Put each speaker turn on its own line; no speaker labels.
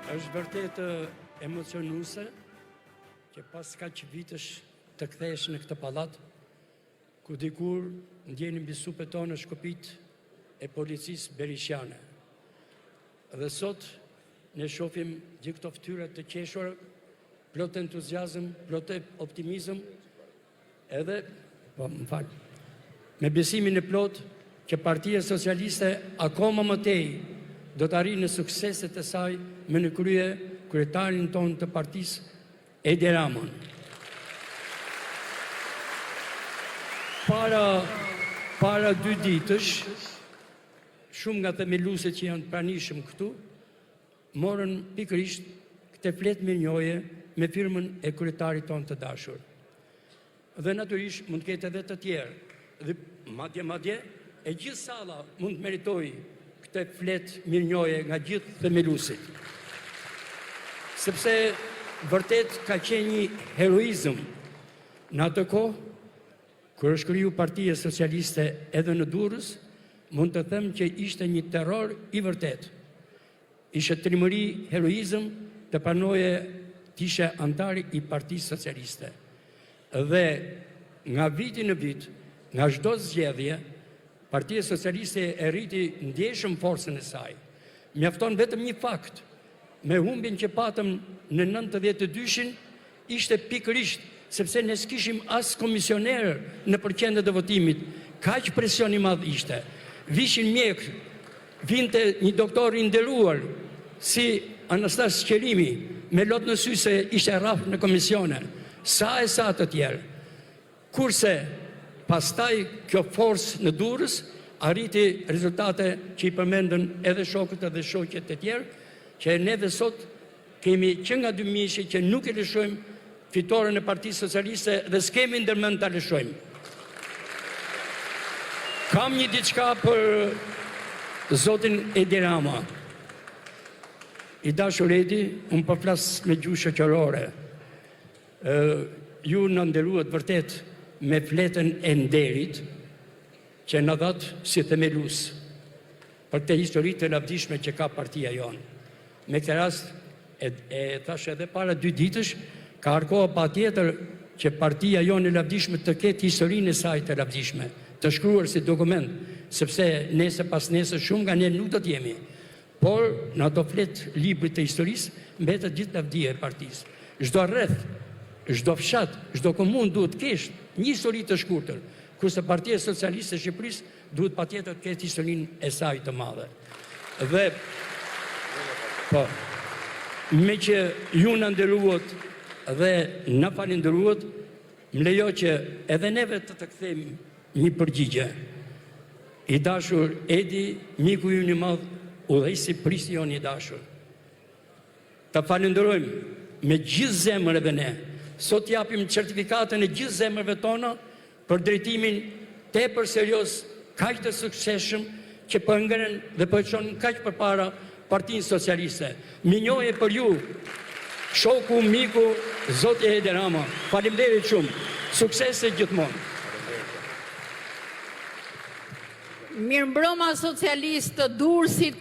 Është vërtet emocionuese që pas kaq vitesh të kthehesh në këtë pallat, ku dikur ndjenin mbi supet tona shkopit e policisë berishiane. Dhe sot ne shohim gjithë këto fytyra të qeshura, plot entuziazëm, plot optimizëm, edhe, me besimin e plot që Partia Socialiste akoma më tej do të arrijë në sukseset e saj me në krye kryetarin tonë të partisë, Edi Ramon. Para 2 ditësh, shumë nga themeluesit që janë pranishëm këtu, morën pikërisht këtë fletë mirënjohje me firmën e kryetarit tonë të dashur. Dhe natyrisht mund të ketë edhe të tjerë. Dhe madje e gjithë salla mund të meritojë këtë fletë mirënjohje nga gjithë themeluesit. Sepse vërtet ka qenë një heroizëm në atë kohë kur është kriju Partia Socialiste edhe në Durrës, mund të them që ishte një terror i vërtet. Ishte trimëri, heroizëm të pranoje të ishe antari i Partisë Socialiste. Dhe nga viti në vit, nga çdo zgjedhje, Partia Socialiste e rriti ndjeshëm forcën e saj. Mjafton vetëm një fakt, me humbin që patëm në 92-shin, ishte pikërisht sepse ne s'kishim as komisionerë në përqendrat e votimit. Kaq presion i madh ishte. Vishin mjek, vinte një doktor i nderuar si Anastas Qerimi, me lot në sy se ishte rraf në komisione. Sa e sa të tjerë. Kurse pastaj kjo forcë në Durrës arriti rezultate që i përmendën edhe shokët edhe shoqet e tjerë, që neve sot kemi që nga 2000 që nuk e lëshojmë fitoren e Partisë Socialiste dhe s'kemi ndërmend ta lëshojmë. Kam një diçka për zotin Edi Rama. I dashur Edi, unë po flas me gjuhë shoqërore. Ju na nderuat vërtet me fletën e nderit që na dhat si themelues për këtë histori të lavdishme që ka partia jonë. Me këtë rast, e thash edhe para 2 ditësh, ka arkoha patjetër që partia jonë e lavdishme të ketë historinë e saj të lavdishme, të shkruar si dokument, sepse nesër pas nesër shumë nga ne nuk do t'jemi. Por në ato fletë librit të historisë mbetet gjithë lavdia e partisë. Çdo rreth, çdo fshat, çdo komunë duhet të kesh një histori të shkurtër, kurse Partia Socialiste e Shqipërisë duhet patjetër të ketë historinë e saj të madhe. Dhe po, me që ju në nderuat dhe në falenderuat, më lejo që edhe neve të kthejmë një përgjigje. I dashur Edi, miku ju një madh, udhëheqësi prisi jonë i dashur. Ta falenderojmë me gjithë zemër edhe ne. Sot japim certifikatën e gjithë zemërve tona për drejtimin tepër serioz, kaq të suksesshëm që po ngren dhe po çon kaq përpara Partinë Socialiste. Mirënjohje për ju, shoku, miku, zoti Edi Rama. Faleminderit shumë. Suksese gjithmonë.
Mirëmbrëma socialistë të Durrësit.